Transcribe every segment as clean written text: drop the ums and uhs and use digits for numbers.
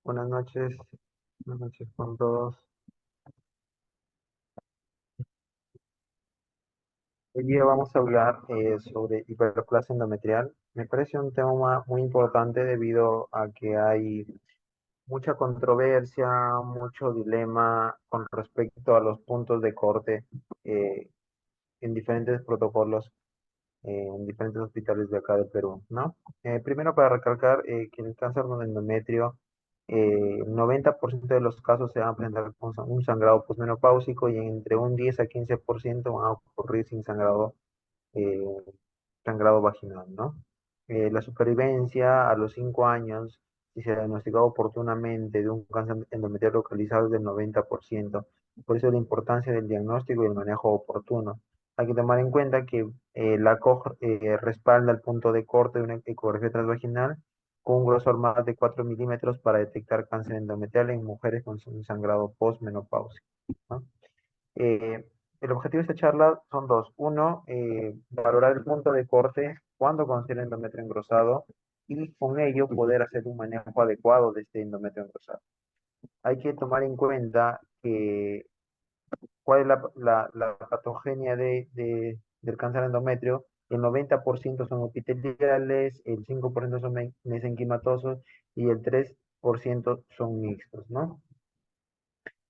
Buenas noches, buenas noches con todos. Hoy día vamos a hablar sobre hiperplasia endometrial. Me parece un tema muy importante debido a que hay mucha controversia, mucho dilema con respecto a los puntos de corte eh, en diferentes protocolos, en diferentes hospitales de acá de Perú, ¿no? Primero para recalcar que el cáncer de endometrio, 90% de los casos se van a presentar con un sangrado posmenopáusico y entre un 10 a 15% van a ocurrir sin eh, sangrado vaginal, ¿no? La supervivencia a los 5 años, si se ha diagnosticado oportunamente de un cáncer endometrial localizado, es del 90%. Por eso la importancia del diagnóstico y el manejo oportuno. Hay que tomar en cuenta que la COG respalda el punto de corte de una ecografía transvaginal con un grosor más de 4 milímetros para detectar cáncer endometrial en mujeres con un sangrado postmenopáusico, ¿no? Eh, el objetivo de esta charla son dos. Uno, valorar el punto de corte cuando considera endometrio engrosado y con ello poder hacer un manejo adecuado de este endometrio engrosado. Hay que tomar en cuenta que cuál es la patogenia del cáncer endometrio. El 90% son epiteliales, el 5% son mesenquimatosos y el 3% son mixtos, ¿no?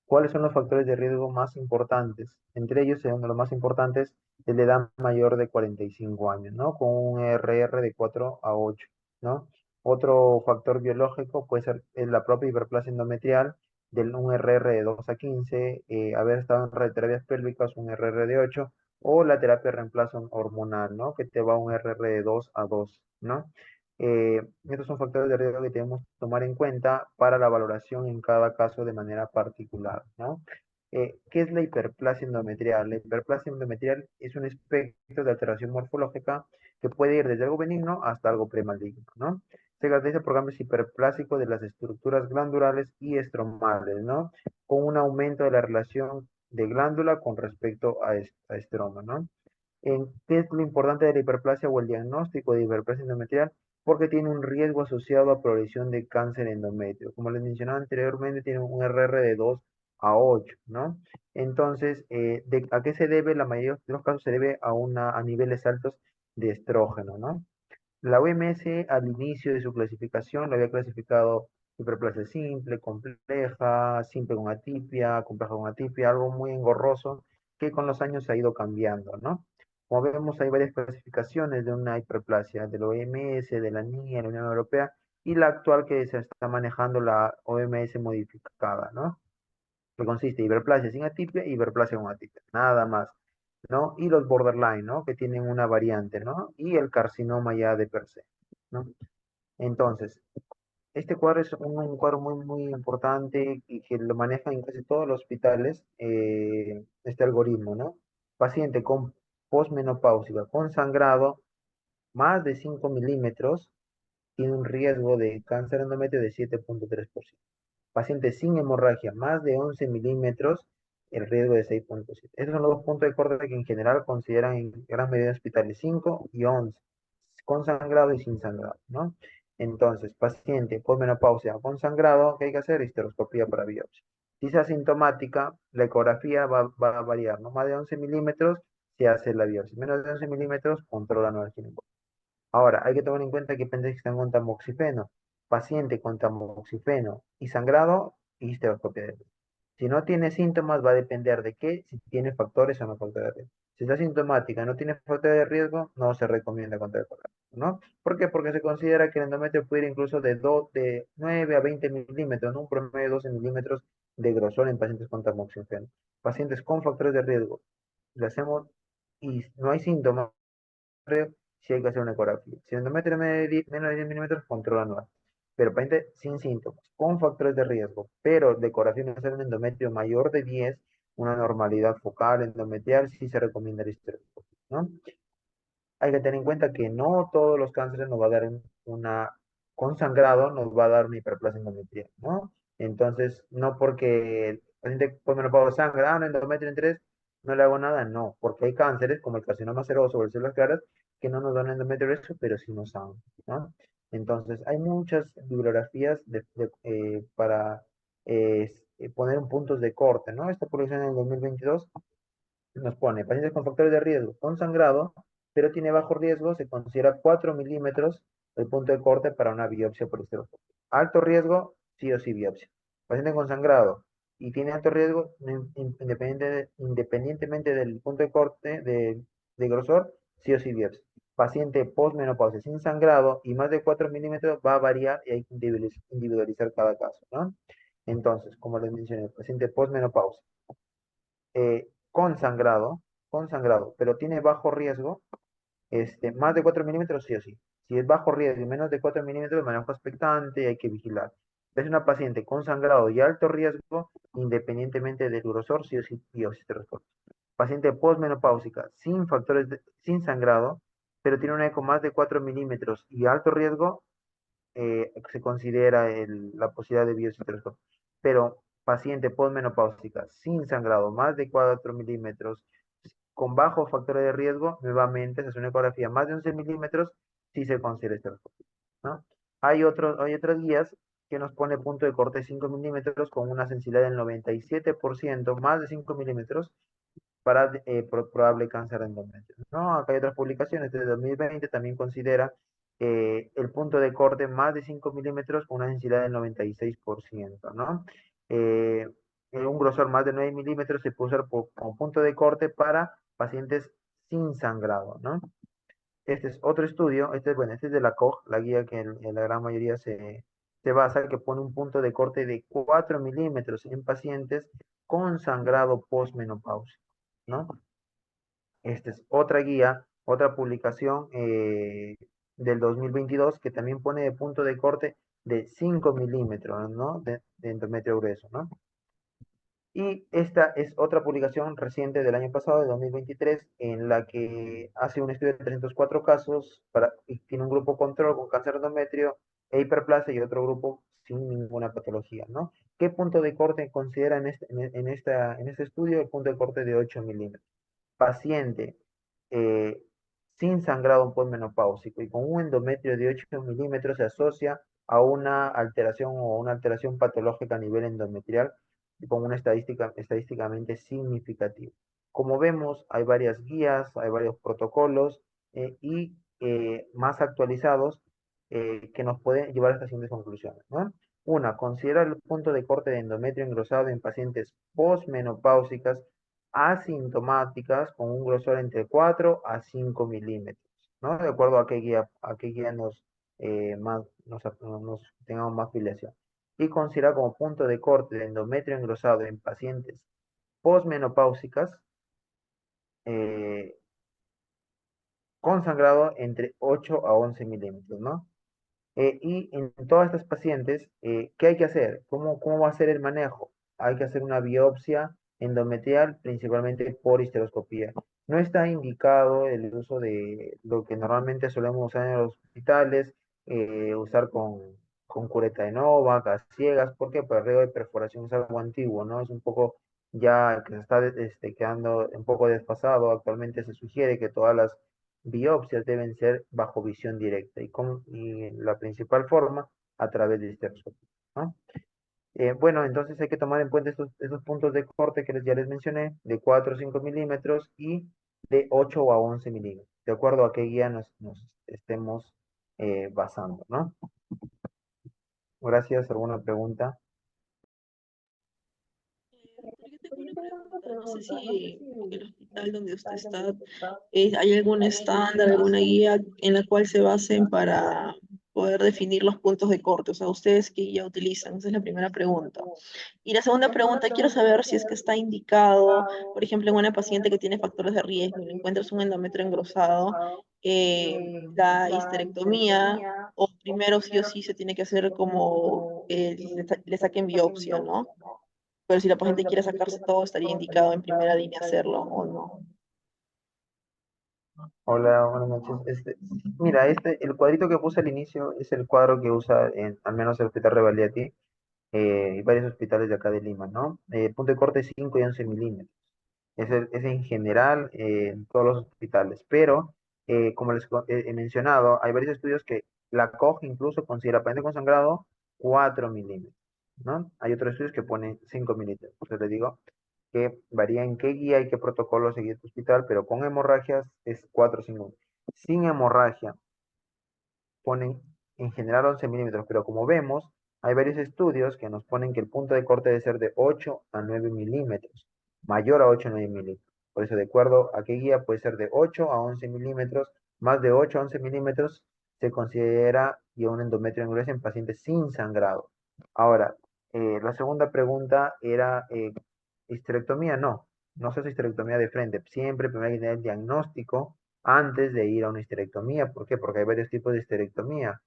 ¿Cuáles son los factores de riesgo más importantes? Entre ellos, uno de los más importantes es la edad mayor de 45 años, ¿no? Con un RR de 4 a 8, ¿no? Otro factor biológico puede ser la propia hiperplasia endometrial, un RR de 2 a 15, haber estado en radioterapias pélvicas, un RR de 8, o la terapia de reemplazo hormonal, ¿no? Que te va a un RR de 2 a 2, ¿no? Estos son factores de riesgo que tenemos que tomar en cuenta para la valoración en cada caso de manera particular, ¿no? ¿Qué es la hiperplasia endometrial? La hiperplasia endometrial es un espectro de alteración morfológica que puede ir desde algo benigno hasta algo premaligno, ¿no? Se caracteriza por cambios hiperplásicos de las estructuras glandulares y estromales, ¿no? Con un aumento de la relación de glándula con respecto a estroma, ¿no? ¿Qué es lo importante de la hiperplasia o el diagnóstico de hiperplasia endometrial? Porque tiene un riesgo asociado a progresión de cáncer endometrio. Como les mencionaba anteriormente, tiene un RR de 2 a 8, ¿no? Entonces, ¿a qué se debe? La mayoría de los casos se debe a niveles altos de estrógeno, ¿no? La OMS al inicio de su clasificación lo había clasificado hiperplasia simple, compleja, simple con atipia, compleja con atipia, algo muy engorroso que con los años ha ido cambiando, ¿no? Como vemos, hay varias clasificaciones de una hiperplasia, de la OMS, de la NIA, de la Unión Europea, y la actual que se está manejando la OMS modificada, ¿no? Que consiste en hiperplasia sin atipia y hiperplasia con atipia, nada más, ¿no? Y los borderline, ¿no? Que tienen una variante, ¿no? Y el carcinoma ya de per se, ¿no? Entonces, este cuadro es un cuadro muy importante y que lo manejan en casi todos los hospitales, este algoritmo, ¿no? Paciente con posmenopáusica, con sangrado, más de 5 milímetros, tiene un riesgo de cáncer endometrio de 7,3%. Pacientes sin hemorragia, más de 11 milímetros, el riesgo de 6,7. Esos son los dos puntos de corte que en general consideran en gran medida hospitales 5 y 11, con sangrado y sin sangrado, ¿no? Entonces, paciente con menopausia o con sangrado, ¿qué hay que hacer? Histeroscopía para biopsia. Si es asintomática, la ecografía va a variar, ¿no? Más de 11 milímetros se hace la biopsia. Menos de 11 milímetros, controla no al ginecólogo. Ahora, hay que tomar en cuenta que pacientes que están con tamoxifeno, paciente con tamoxifeno y sangrado, y histeroscopia de riesgo. Si no tiene síntomas, va a depender de qué, si tiene factores o no factores de riesgo. Si está sintomática y no tiene factores de riesgo, no se recomienda contra el colágeno, ¿no? ¿Por qué? Porque se considera que el endometrio puede ir incluso de 9 a 20 milímetros, ¿no? Un promedio de 12 milímetros de grosor en pacientes con tamoxifeno. Pacientes con factores de riesgo, le hacemos y no hay síntomas, si hay que hacer una ecografía. Si el endometrio es menos de 10 milímetros, control anual. Pero paciente sin síntomas, con factores de riesgo, pero de ecografía no hacer un endometrio mayor de 10, una normalidad focal endometrial, sí se recomienda el histerectomía, ¿no? Hay que tener en cuenta que no todos los cánceres nos va a dar una, con sangrado nos va a dar una hiperplasia endometrial, ¿no? Entonces, no porque el paciente con menopausia sangra, no, endometrio en 3, no le hago nada, no, porque hay cánceres como el carcinoma seroso o el células claras que no nos dan endometriosis, pero sí nos sangra, ¿no? Entonces, hay muchas bibliografías para poner puntos de corte, ¿no? Esta publicación en el 2022 nos pone pacientes con factores de riesgo con sangrado, pero tiene bajo riesgo, se considera 4 milímetros el punto de corte para una biopsia por histeroscopia. Alto riesgo, sí o sí biopsia. Paciente con sangrado y tiene alto riesgo, independientemente del punto de corte de grosor, sí o sí biopsia. Paciente postmenopausia sin sangrado y más de 4 milímetros va a variar y hay que individualizar cada caso, ¿no? Entonces, como les mencioné, paciente postmenopausia con sangrado, pero tiene bajo riesgo, más de 4 milímetros sí o sí. Si es bajo riesgo y menos de 4 milímetros, manejo expectante y hay que vigilar. Es una paciente con sangrado y alto riesgo, independientemente del grosor, sí o sí, paciente postmenopáusica sin sin sangrado, pero tiene una eco más de 4 milímetros y alto riesgo, se considera la posibilidad de biocisteroscopia. Pero paciente postmenopáusica sin sangrado, más de 4 milímetros, con bajos factores de riesgo, nuevamente se hace una ecografía más de 11 milímetros, si se considera esteroscopia, ¿no? Hay otras guías que nos pone punto de corte 5 milímetros con una sensibilidad del 97%, más de 5 milímetros, para probable cáncer de endometrio, ¿no? Acá hay otras publicaciones, desde 2020 también considera el punto de corte más de 5 milímetros con una densidad del 96%, ¿no? Eh, un grosor más de 9 milímetros se puede usar como punto de corte para pacientes sin sangrado, ¿no? Este es otro estudio, bueno, este es de la COG, la guía que en la gran mayoría se basa, que pone un punto de corte de 4 milímetros en pacientes con sangrado postmenopáusico, ¿no? Esta es otra guía, otra publicación del 2022 que también pone de punto de corte de 5 milímetros, ¿no? De endometrio grueso, ¿no? Y esta es otra publicación reciente del año pasado, de 2023, en la que hace un estudio de 304 casos y tiene un grupo control con cáncer de endometrio e hiperplasia y otro grupo sin ninguna patología, ¿no? ¿Qué punto de corte considera en este estudio? El punto de corte de 8 milímetros. Paciente eh, sin sangrado postmenopáusico y con un endometrio de 8 milímetros se asocia a una alteración o una alteración patológica a nivel endometrial con una estadísticamente significativa. Como vemos, hay varias guías, hay varios protocolos y más actualizados que nos pueden llevar a estas siguientes conclusiones, ¿no? Una, considera el punto de corte de endometrio engrosado en pacientes postmenopáusicas asintomáticas con un grosor entre 4 a 5 milímetros, ¿no? De acuerdo a qué guía tengamos más filiación. Y considera como punto de corte de endometrio engrosado en pacientes postmenopáusicas eh, con sangrado entre 8 a 11 milímetros, ¿no? Y en todas estas pacientes, ¿qué hay que hacer? ¿Cómo va a ser el manejo? Hay que hacer una biopsia endometrial, principalmente por histeroscopía. No está indicado el uso de lo que normalmente solemos usar en los hospitales, usar con cureta de Novak, a ciegas. ¿Por qué? Pues el riesgo de perforación es algo antiguo, ¿no? Es un poco ya que se está quedando un poco desfasado. Actualmente se sugiere que todas las biopsias deben ser bajo visión directa y la principal forma a través de histeroscopia, ¿no? Bueno, entonces hay que tomar en cuenta esos puntos de corte que ya les mencioné, de 4 o 5 milímetros y de 8 a 11 milímetros, de acuerdo a qué guía nos estemos basando, ¿no? Gracias. ¿Alguna pregunta? Doctor, yo tengo una pregunta. No sé si el hospital donde usted está, hay algún estándar, alguna guía en la cual se basen para poder definir los puntos de corte. O sea, ustedes qué guía utilizan. Esa es la primera pregunta. Y la segunda pregunta, quiero saber si es que está indicado, por ejemplo, en una paciente que tiene factores de riesgo y le encuentras un endometrio engrosado, la histerectomía, o primero sí o sí se tiene que hacer como le saquen biopsia, ¿no? Pero si la paciente quiere sacarse todo, estaría indicado en primera línea hacerlo o no. Hola, buenas noches. Mira, el cuadrito que puse al inicio es el cuadro que usa al menos el Hospital Revalidati y varios hospitales de acá de Lima, ¿no? Punto de corte 5 y 11 milímetros. Es en general en todos los hospitales, pero como les he mencionado, hay varios estudios que la COG incluso considera paciente con sangrado 4 milímetros, ¿no? Hay otros estudios que ponen 5 milímetros. Entonces les digo que varía en qué guía y qué protocolo seguir tu hospital, pero con hemorragias es 4 o 5. Sin hemorragia ponen en general 11 milímetros, pero como vemos, hay varios estudios que nos ponen que el punto de corte debe ser de 8 a 9 milímetros, mayor a 8 a 9 milímetros. Por eso, de acuerdo a qué guía, puede ser de 8 a 11 milímetros, más de 8 a 11 milímetros se considera ya un endometrio angulation en pacientes sin sangrado. Ahora, la segunda pregunta era, histerectomía, no se hace histerectomía de frente, siempre primero hay que tener el diagnóstico antes de ir a una histerectomía. ¿Por qué? Porque hay varios tipos de histerectomía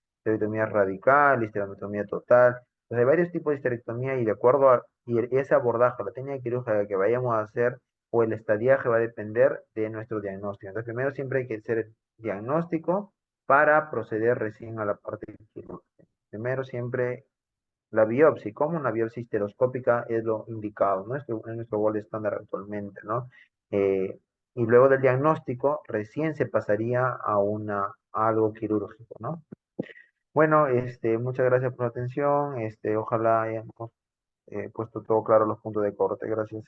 radical, histerectomía total. Entonces, hay varios tipos de histerectomía y de acuerdo a y ese abordaje, la técnica quirúrgica que vayamos a hacer o el estadiaje va a depender de nuestro diagnóstico. Entonces, primero siempre hay que hacer el diagnóstico para proceder recién a la parte quirúrgica. Primero siempre la biopsia, como una biopsia histeroscópica es lo indicado, ¿no? Es nuestro gol estándar actualmente, ¿no? Eh, y luego del diagnóstico, recién se pasaría a algo quirúrgico, ¿no? Bueno, muchas gracias por la atención. Ojalá hayamos puesto todo claro los puntos de corte. Gracias.